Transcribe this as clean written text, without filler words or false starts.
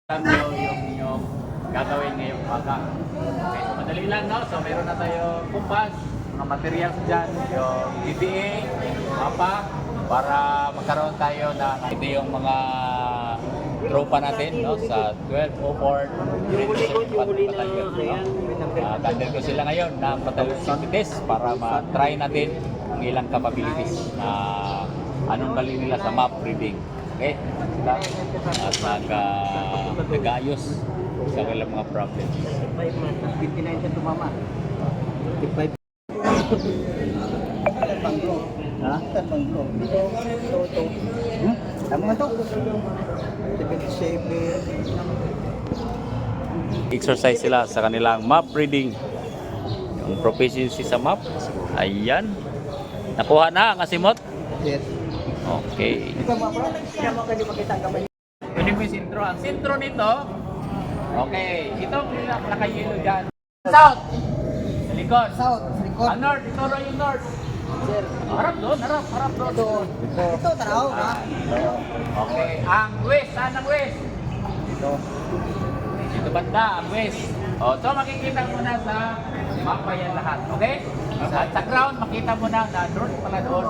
Nyo yung inyong gagawin ngayong umaga. Okay, so madali lang, no? So meron na tayo kumpas, mga materials dyan, yung EDA, mapa, para magkaroon tayo na ito yung mga tropa natin, no? Sa 1204 Battalion, no? Gandil ko sila ngayon na battalion activities para ma-try natin ang ilang capabilities na anong galing nila sa map reading. Okay? At nag-ayos sa kanilang mga problems. 5 months, 59 siya tumama. 55. Panglo. Ha? Panglo. Ito. Tama nga to. 77. Exercise sila sa kanilang map reading. Yung proficiency sa map. Ayan. Nakuha na ang asimot? Yes. Okay. Ito mga bro, kaya mo kayo makita ang kamay. Pwede mo yung sintro. Ang sintro nito, okay, ito naka-yellow dyan. South! Sa likod. South, likod. Ang north, ito rin yung north. Sir. Harap doon, harap doon. Ito, taraw. Okay, ang west, saan ang west? Ito. Dito banda, ang west. O, so makikita mo na sa mapa yan lahat, okay? Sa ground, makita mo na north pala doon.